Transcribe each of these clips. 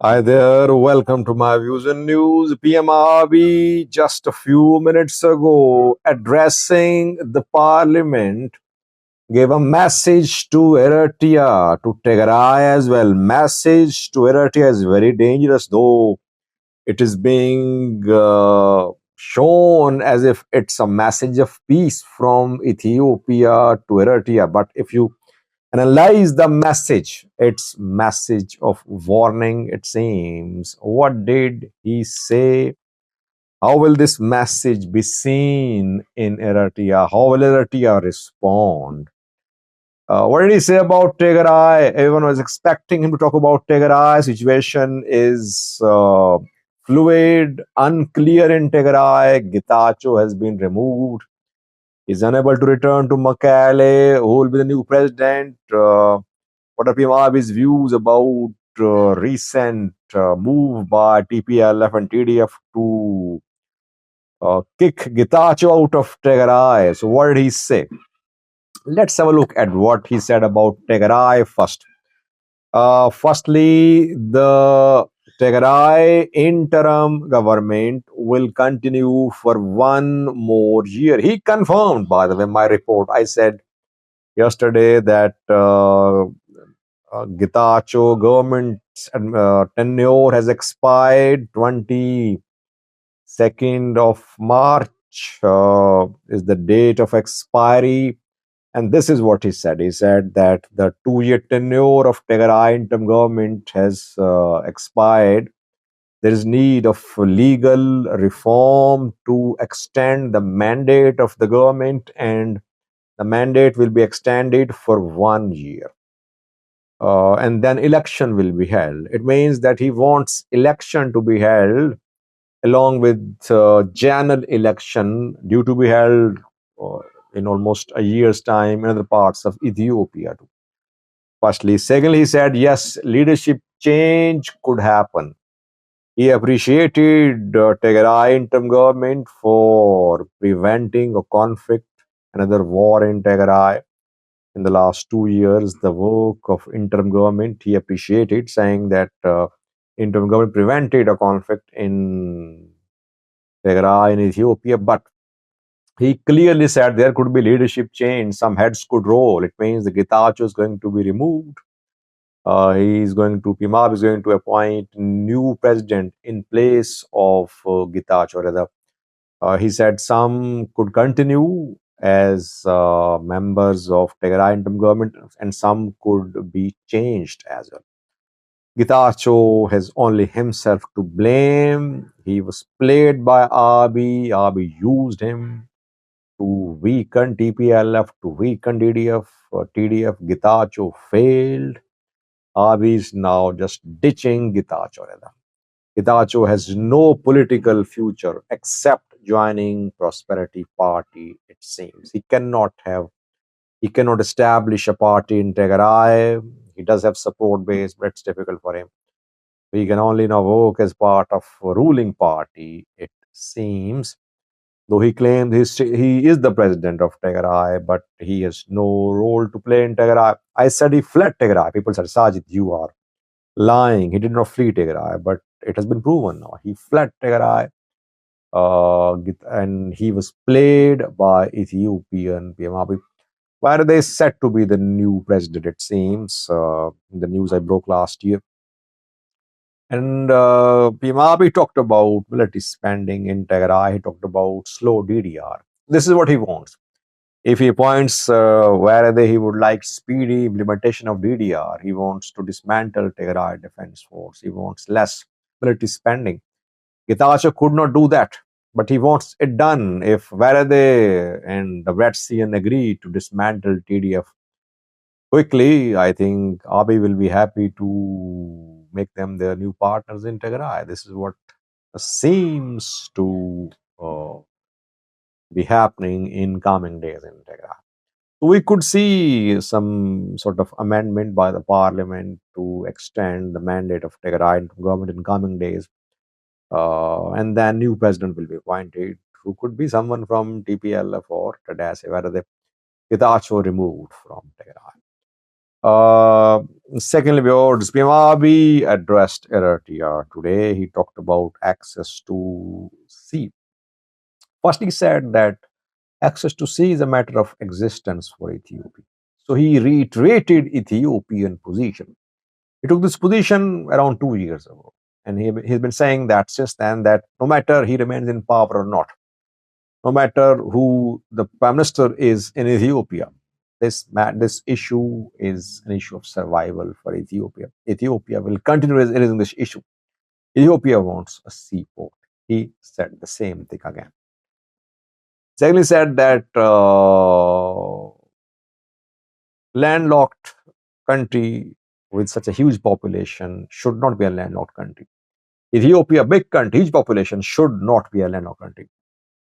Hi there, welcome to my views and news. PM Abiy just a few minutes ago addressing the parliament gave a message to Eritrea, to Tigray as well. Message to Eritrea is very dangerous, though it is being shown as if it's a message of peace from Ethiopia to Eritrea. But if you analyze the message, it's message of warning, it seems. What did he say? How will this message be seen in Eritrea? How will Eritrea respond? What did he say about Tigray? Everyone was expecting him to talk about Tigray. Situation is fluid, unclear in Tigray. Getachew has been removed. He's unable to return to Mekelle. Who will be the new president? What are PMRB's views about recent move by TPLF and TDF to kick Getachew out of Tigray? So what did he say? Let's have a look at what he said about Tigray first. Firstly, the Tigray interim government will continue for one more year. He confirmed, by the way, my report. I said yesterday that Getachew government's tenure has expired 22nd of March is the date of expiry. And this is what he said. He said that the 2-year tenure of Tigray interim government has expired. There is need of legal reform to extend the mandate of the government, and the mandate will be extended for 1 year. And then election will be held. It means that he wants election to be held along with general election due to be held in almost a year's time in other parts of Ethiopia too. Firstly. Secondly, he said, yes, leadership change could happen. He appreciated Tigray interim government for preventing a conflict, another war in Tigray. In the last 2 years, the work of interim government, he appreciated, saying that interim government prevented a conflict in Tigray in Ethiopia, but he clearly said there could be leadership change, some heads could roll. It means the Getachew is going to be removed. Pimab is going to appoint new president in place of Getachew Reda. He said some could continue as members of Tigrayan interim government, and some could be changed as well. Getachew has only himself to blame. He was played by Abiy. Abiy used him to weaken TPLF, to weaken DDF, TDF. Getachew failed. Abiy is now just ditching Getachew. Getachew has no political future except joining Prosperity Party, it seems. He cannot establish a party in Tigray. He does have support base, but it's difficult for him. He can only now work as part of a ruling party, it seems. Though he claims he is the president of Tigray, but he has no role to play in Tigray. I said he fled Tigray. People said, Sajid, you are lying. He did not flee Tigray, but it has been proven now. He fled Tigray, and he was played by Ethiopian PM Abiy. Why are they said to be the new president, it seems, in the news I broke last year. And PM Abiy talked about military spending in Tigray. He talked about slow DDR. This is what he wants. If he points where he would like speedy implementation of DDR, he wants to dismantle Tigray Defense Force. He wants less military spending. Getachew could not do that, but he wants it done. If Varade and the Red Sea agree to dismantle TDF quickly, I think Abiy will be happy to make them their new partners in Tigray. This is what seems to be happening in coming days in Tigray. We could see some sort of amendment by the parliament to extend the mandate of Tigray government in coming days. And then new president will be appointed, who could be someone from TPLF or Tadase, where the Getachew removed from Tigray. Secondly, Lord's PM Abiy addressed Eritrea today. He talked about access to sea. First, he said that access to sea is a matter of existence for Ethiopia. So he reiterated Ethiopian position. He took this position around 2 years ago. And he's been saying that since then, that no matter he remains in power or not, no matter who the prime minister is in Ethiopia, this issue is an issue of survival for Ethiopia. Ethiopia will continue raising this issue. Ethiopia wants a seaport. He said the same thing again. Secondly, said that landlocked country with such a huge population should not be a landlocked country. Ethiopia, big country, huge population, should not be a landlocked country.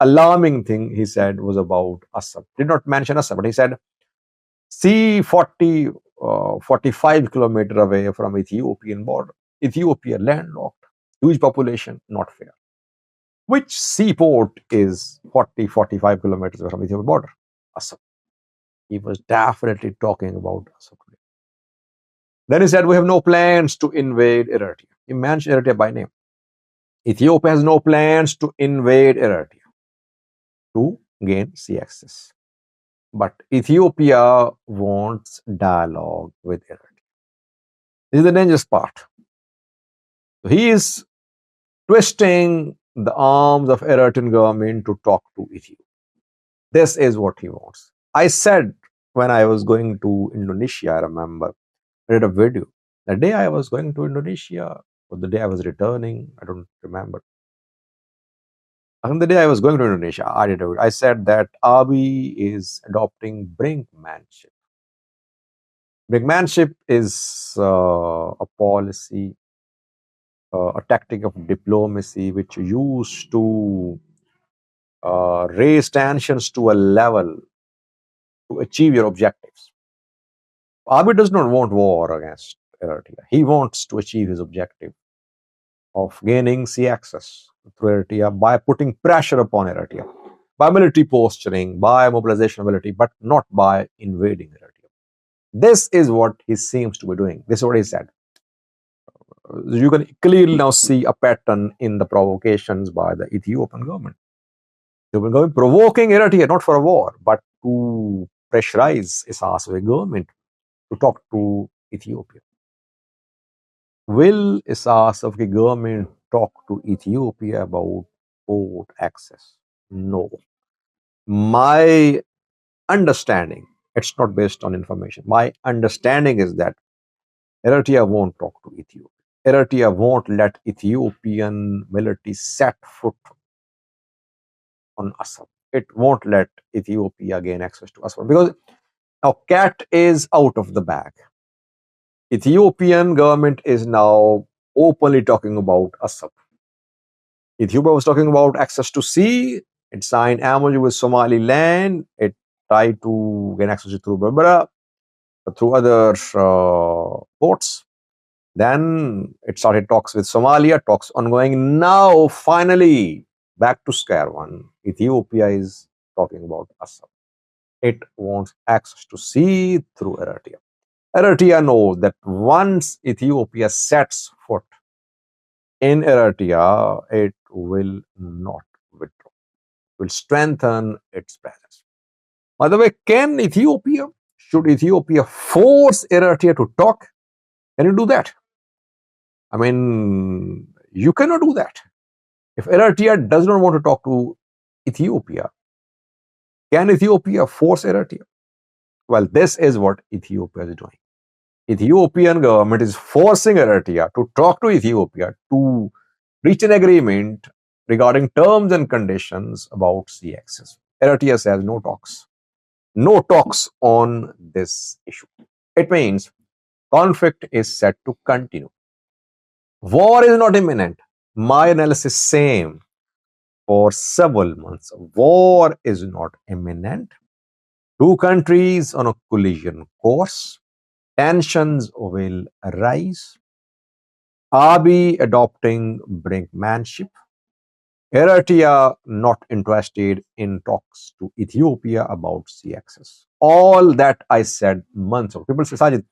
Alarming thing he said was about Assam. Did not mention Assam, but he said, see 45 kilometers away from Ethiopian border. Ethiopia landlocked, huge population, not fair. Which seaport is 45 kilometers away from Ethiopian border? Assam. He was definitely talking about Assam. Then he said, we have no plans to invade Eritrea. He mentioned Eritrea by name. Ethiopia has no plans to invade Eritrea to gain sea access. But Ethiopia wants dialogue with Eritrea. This is the dangerous part. So he is twisting the arms of Eritrean government to talk to Ethiopia. This is what he wants. I said when I was going to Indonesia, I remember, I did a video. The day I was going to Indonesia, or the day I was returning, I don't remember. On the day I was going to Indonesia, I said that Abiy is adopting brinkmanship. Brinkmanship is a policy, a tactic of diplomacy which used to raise tensions to a level to achieve your objectives. Abiy does not want war against Eritrea. He wants to achieve his objective of gaining sea access through Eritrea by putting pressure upon Eritrea, by military posturing, by mobilization of military, but not by invading Eritrea. This is what he seems to be doing. This is what he said. You can clearly now see a pattern in the provocations by the Ethiopian government. Ethiopian government provoking Eritrea not for a war, but to pressurize Isaias government to talk to Ethiopia. Will Isaias government talk to Ethiopia about port access? No. My understanding, it's not based on information. My understanding is that Eritrea won't talk to Ethiopia. Eritrea won't let Ethiopian military set foot on Assam. It won't let Ethiopia gain access to Assam because now cat is out of the bag. Ethiopian government is now openly talking about Assam. Ethiopia was talking about access to sea. It signed MOU with Somaliland. It tried to gain access through Berbera, through other ports. Then it started talks with Somalia, talks ongoing. Now, finally, back to square one. Ethiopia is talking about Assam. It wants access to sea through Eritrea. Eritrea knows that once Ethiopia sets foot in Eritrea, it will not withdraw. It will strengthen its presence. By the way, should Ethiopia force Eritrea to talk? Can you do that? I mean, you cannot do that. If Eritrea does not want to talk to Ethiopia, can Ethiopia force Eritrea? Well, this is what Ethiopia is doing. Ethiopian government is forcing Eritrea to talk to Ethiopia to reach an agreement regarding terms and conditions about sea access. Eritrea says no talks. No talks on this issue. It means conflict is set to continue. War is not imminent. My analysis same for several months. War is not imminent. Two countries on a collision course. Tensions will arise. Abiy adopting brinkmanship. Eritrea not interested in talks to Ethiopia about sea access. All that I said months ago. People say, Sajid,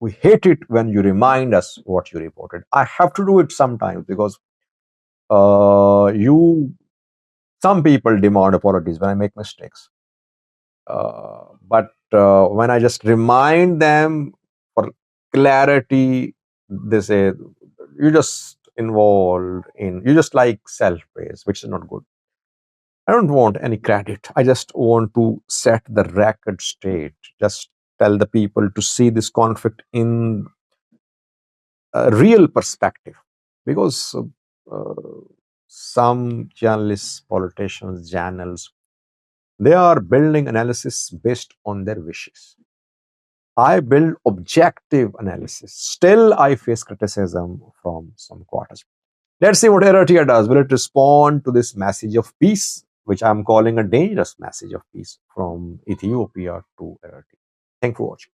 We hate it when you remind us what you reported. I have to do it sometimes because you some people demand apologies when I make mistakes. But when I just remind them for clarity, they say you just involved in you just like self praise, which is not good. I don't want any credit. I just want to set the record straight. Just tell the people to see this conflict in a real perspective, because uh, some journalists, politicians, journals, they are building analysis based on their wishes. I build objective analysis. Still, I face criticism from some quarters. Let's see what Eritrea does. Will it respond to this message of peace, which I'm calling a dangerous message of peace from Ethiopia to Eritrea? Thank you for watching.